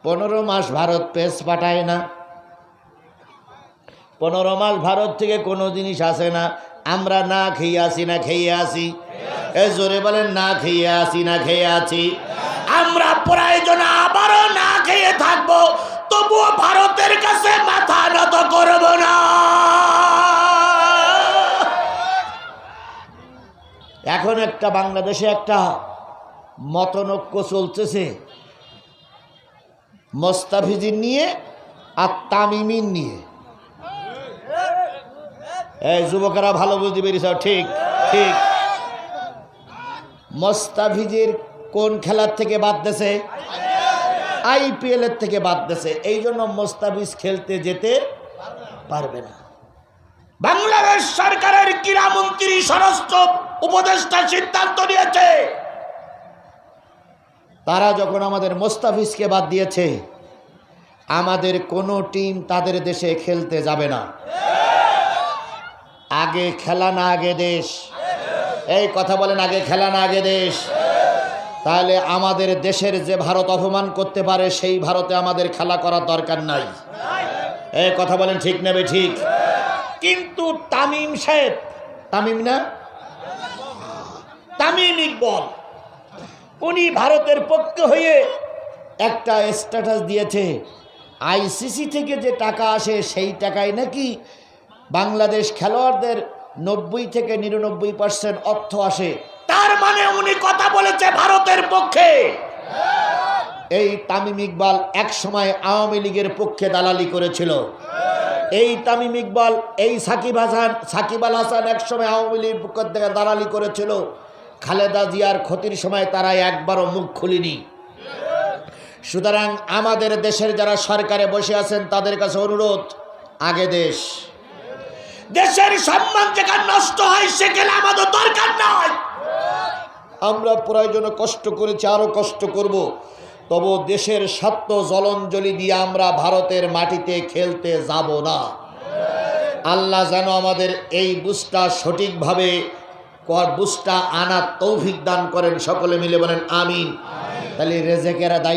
15 মাস Bharat pace পাঠায় না, 15 মাস ভারত থেকে কোনো জিনিস আসে না। আমরা না খেয়ে আসি না খেয়ে আসি, এই জোরে বলেন, না খেয়ে আসি না খেয়ে আছি। আমরা প্রয়োজন আবারও না খেয়ে থাকবো, তবুও ভারতের কাছে মাথা নত করব না। এখন একটা বাংলাদেশে একটা মতনৈক্য চলতেছে মোস্তাফিজির নিয়ে আর তামিমিন নিয়ে। এই যুবকেরা ভালো বুঝতে পেরেছ? ঠিক ঠিক। মোস্তাফিজির কোন খেলার থেকে বাদ দিয়েছে? IPL এর থেকে বাদ দিয়েছে। এই জন্য মোস্তাফিজ খেলতে যেতে পারবে না। বাংলাদেশ সরকারের ক্রীড়ামন্ত্রী স্বরাষ্ট্র উপদেষ্টা সিদ্ধান্ত নিয়েছে, তারা যখন আমাদের মোস্তাফিজকে বাদ দিয়েছে, আমাদের কোনো টিম তাদের দেশে খেলতে যাবে না। আগে খেলা না আগে দেশ, এই কথা বলেন, আগে খেলা না আগে দেশ। তাহলে আমাদের দেশের যে ভারত অপমান করতে পারে, সেই ভারতে আমাদের খেলা করার দরকার নাই। এই কথা বলেন, ঠিক নেবে ঠিক। কিন্তু তামিম সাহেব, তামিম না, তামিম ইকবাল, উনি ভারতের পক্ষে হয়ে একটা স্ট্যাটাস দিয়েছে, ICC থেকে যে টাকা আসে সেই টাকায় নাকি বাংলাদেশ খেলোয়াড়দের 90 থেকে 99% অর্থ আসে। তার মানে উনি কথা বলেছে ভারতের পক্ষে। এই তামিম ইকবাল এক সময় আওয়ামী লীগের পক্ষে দালালি করেছিল। এই তামিম ইকবাল, এই সাকিব আল হাসান এক সময় আওয়ামী লীগের পক্ষ থেকে দালালি করেছিল। খালেদা জিয়ার ক্ষতির সময় তারা একবারও মুখ খুলিনি। সুতরাং আমাদের দেশের যারা সরকারে বসে আছেন তাদের কাছে অনুরোধ, আগে দেশ। দেশের সম্মান যেখানে নষ্ট হয় সেখানে আমাদের দরকার নাই। আমরা প্রয়োজনে কষ্ট করেছি, আরো কষ্ট করব, তবু দেশের স্বার্থ জলঞ্জলি দিয়ে আমরা ভারতের মাটিতে খেলতে যাব না। আল্লাহ যেন আমাদের এই বুঝটা সঠিকভাবে বুঝটা আনার তৌফিক দান করেন। সকলে মিলে বলেন আমিন। তাহলে রেজেকেরা দায়ী।